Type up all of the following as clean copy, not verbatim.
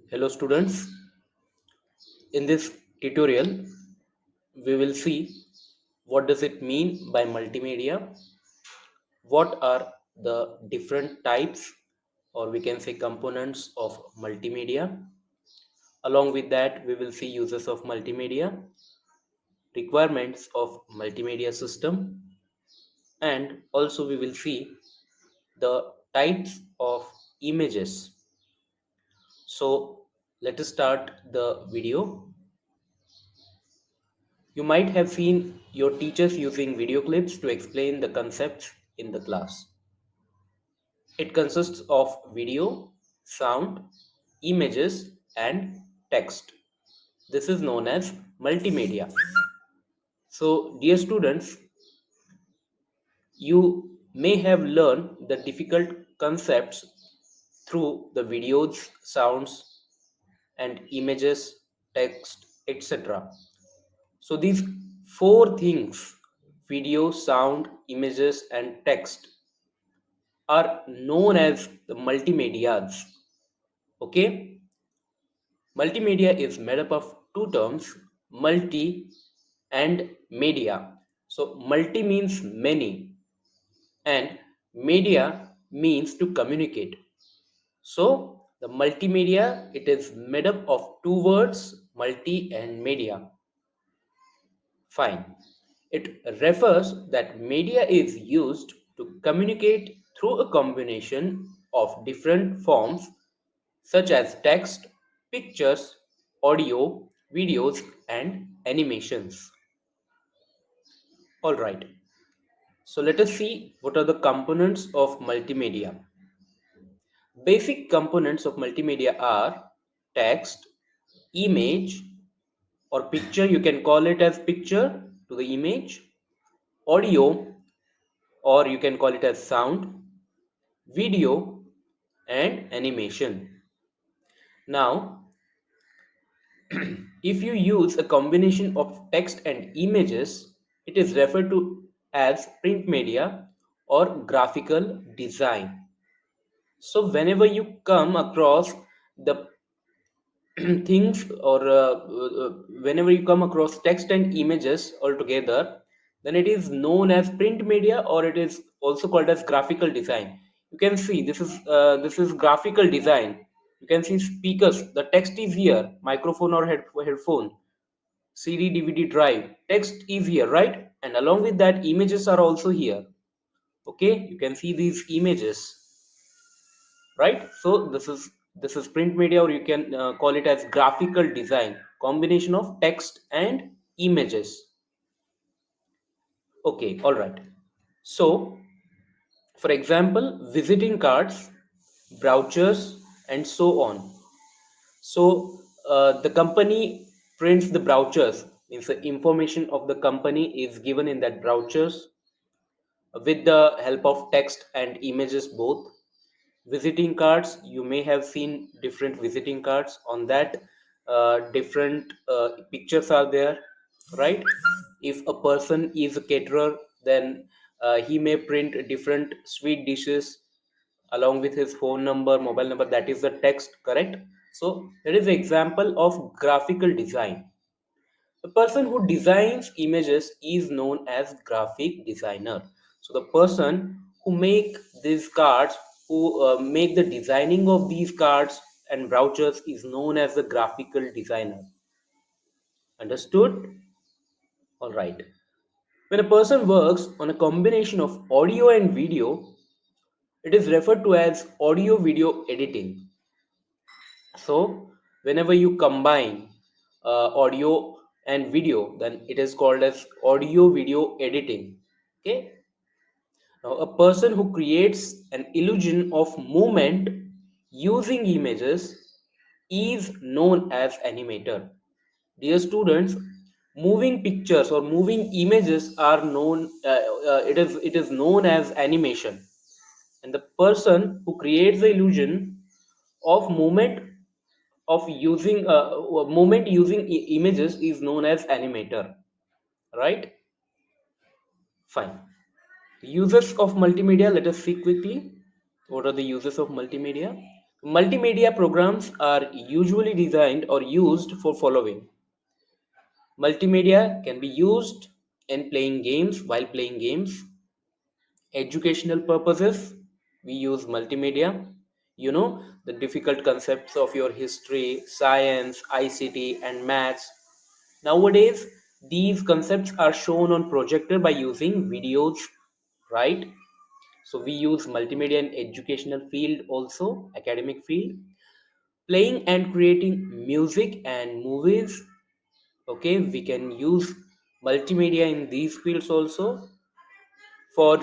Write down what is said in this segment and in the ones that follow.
Hello students, in this tutorial we will see what does it mean by multimedia, what are the different types or we can say components of multimedia. Along with that we will see uses of multimedia, requirements of multimedia system, and also we will see the types of images. So let us start the video. You might have seen your teachers using video clips to explain the concepts in the class. It consists of video, sound, images, and text. This is known as multimedia. So, dear students, you may have learned the difficult concepts through the videos, sounds, and images, text, etc. So these four things, video, sound, images, and text, are known as the multimedias. Okay, multimedia is made up of two terms, multi and media. So multi means many and media means to communicate. So the multimedia, it is made up of two words, multi and media. Fine. It refers that media is used to communicate through a combination of different forms such as text, pictures, audio, videos, and animations. Alright, so let us see what are the components of multimedia. Basic components of multimedia are text, image or picture, you can call it as picture to the image, audio or you can call it as sound, video, and animation. Now, if you use a combination of text and images, it is referred to as print media or graphical design. So, whenever you come across the things or whenever you come across text and images altogether, then it is known as print media or it is also called as graphical design. You can see this is graphical design. You can see speakers, the text is here, microphone or headphone, cd dvd drive, text is here, right? And along with that images are also here. Okay, you can see these images, right? So this is print media or you can call it as graphical design, combination of text and images. Okay, all right. So for example, visiting cards, brochures, and so on. So the company prints the brochures, means the information of the company is given in that brochures with the help of text and images both. Visiting cards, you may have seen different visiting cards on that. Different pictures are there, right? If a person is a caterer, then he may print different sweet dishes along with his phone number, mobile number, that is the text, correct? So that is the example of graphical design. The person who designs images is known as graphic designer. So the person who make these cards, who make the designing of these cards and brochures is known as the graphical designer. Understood? All right. When a person works on a combination of audio and video, it is referred to as audio video editing. So whenever you combine audio and video, then it is called as audio video editing. Okay. Now a person who creates an illusion of movement using images is known as animator. Dear students, moving pictures or moving images are known. It is known as animation, and the person who creates the illusion of movement of using movement using images is known as animator, right? Fine. Uses of multimedia, let us see quickly what are the uses of multimedia. Multimedia programs are usually designed or used for following. Multimedia can be used in playing games while playing games. Educational purposes, we use multimedia. You know, the difficult concepts of your history, science, ICT, and maths. Nowadays, these concepts are shown on projector by using videos, right? So we use multimedia in educational field also, academic field. Playing and creating music and movies. Okay, we can use multimedia in these fields also for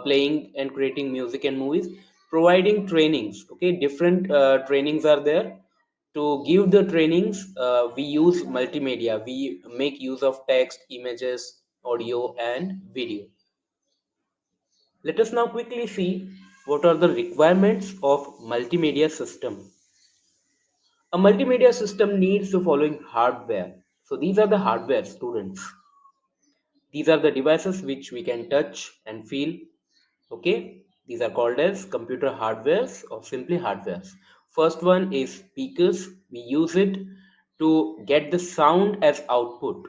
playing and creating music and movies. Providing trainings. Okay, different trainings are there. To give the trainings, we use multimedia. We make use of text, images, audio, and video. Let us now quickly see what are the requirements of multimedia system. A multimedia system needs the following hardware. So these are the hardware, students. These are the devices which we can touch and feel. Okay, these are called as computer hardwares or simply hardwares. First one is speakers. We use it to get the sound as output.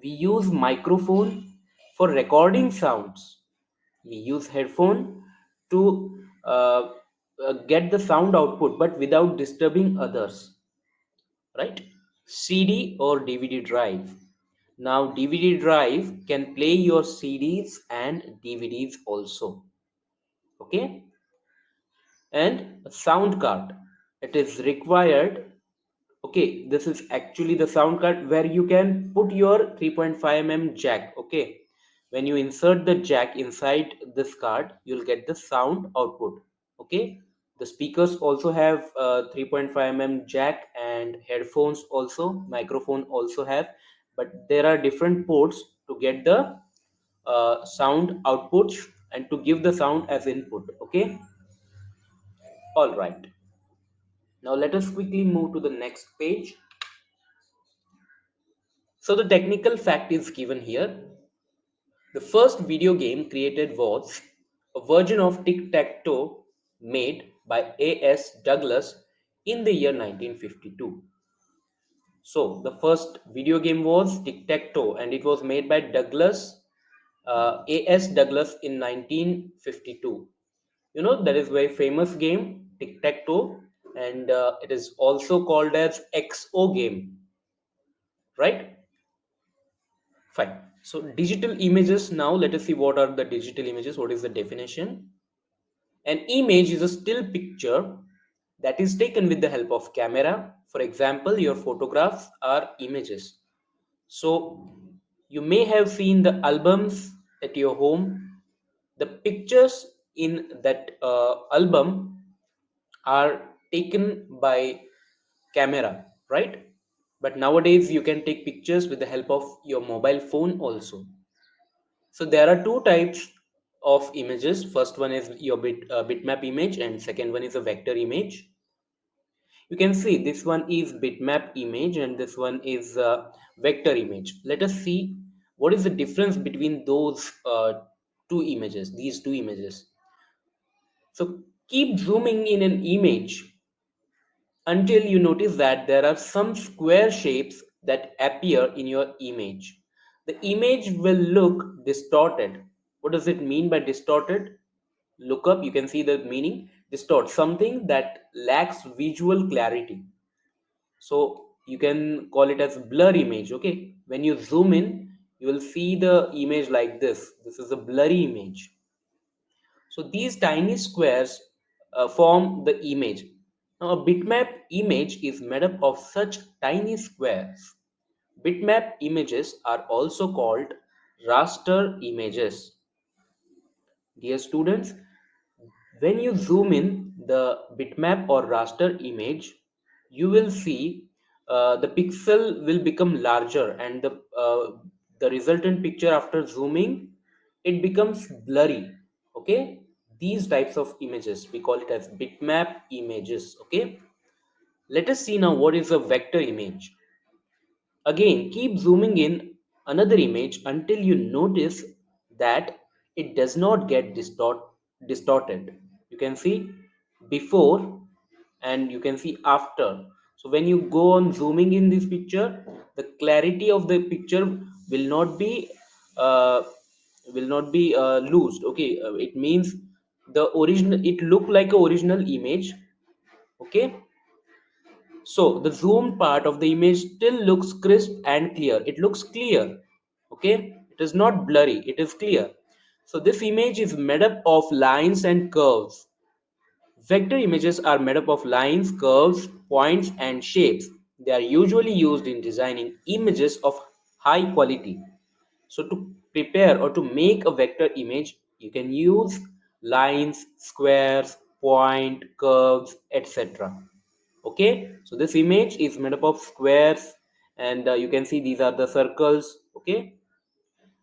We use microphone for recording sounds. We use headphone to get the sound output but without disturbing others, right? CD or DVD drive. Now DVD drive can play your CDs and DVDs also. Okay, and a sound card. It is required. Okay, this is actually the sound card where you can put your 3.5 mm jack. Okay, when you insert the jack inside this card, you'll get the sound output. Okay, the speakers also have 3.5 mm jack, and headphones also, microphone also have, but there are different ports to get the sound outputs and to give the sound as input. Okay, all right. Now let us quickly move to the next page. So the technical fact is given here. The first video game created was a version of tic-tac-toe made by A.S. Douglas in the year 1952. So the first video game was tic-tac-toe and it was made by A.S. Douglas in 1952. You know, that is very famous game, tic-tac-toe, and it is also called as XO game, right? Fine. So digital images, now let us see what are the digital images. What is the definition? An image is a still picture that is taken with the help of camera. For example, your photographs are images. So you may have seen the albums at your home. The pictures in that album are taken by camera, right? But nowadays you can take pictures with the help of your mobile phone also. So there are two types of images. First one is your bitmap image, and second one is a vector image. You can see this one is bitmap image and this one is vector image. Let us see what is the difference between those two images, these two images. So keep zooming in an image until you notice that there are some square shapes that appear in your image. The image will look distorted. What does it mean by distorted? Look up, you can see the meaning. Distort, something that lacks visual clarity. So you can call it as blur image. Okay, when you zoom in, you will see the image like this. This is a blurry image. So these tiny squares form the image. Now, a bitmap image is made up of such tiny squares. Bitmap images are also called raster images. Dear students, when you zoom in the bitmap or raster image, you will see the pixel will become larger, and the resultant picture after zooming, it becomes blurry. Okay, these types of images we call it as bitmap images. Okay, let us see now what is a vector image. Again, keep zooming in another image until you notice that it does not get distorted. You can see before and you can see after. So when you go on zooming in this picture, the clarity of the picture will not be uh, loosed. Okay, it means the original, it look like a original image. Okay, so the zoomed part of the image still looks crisp and clear. It looks clear. Okay, it is not blurry, it is clear. So this image is made up of lines and curves. Vector images are made up of lines, curves, points, and shapes. They are usually used in designing images of high quality. So to prepare or to make a vector image, you can use lines, squares, point, curves, etc. Okay, so this image is made up of squares, and you can see these are the circles. Okay,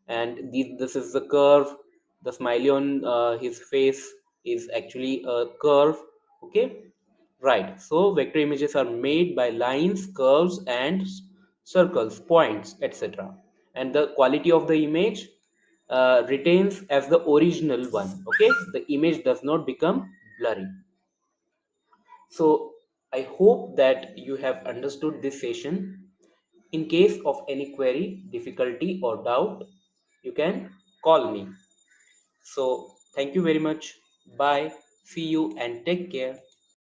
and this is the curve. The smiley on his face is actually a curve. Okay, right. So vector images are made by lines, curves, and circles, points, etc. And the quality of the image retains as the original one. Okay, the image does not become blurry. So I hope that you have understood this session. In case of any query, difficulty, or doubt, you can call me. So thank you very much. Bye. See you and take care.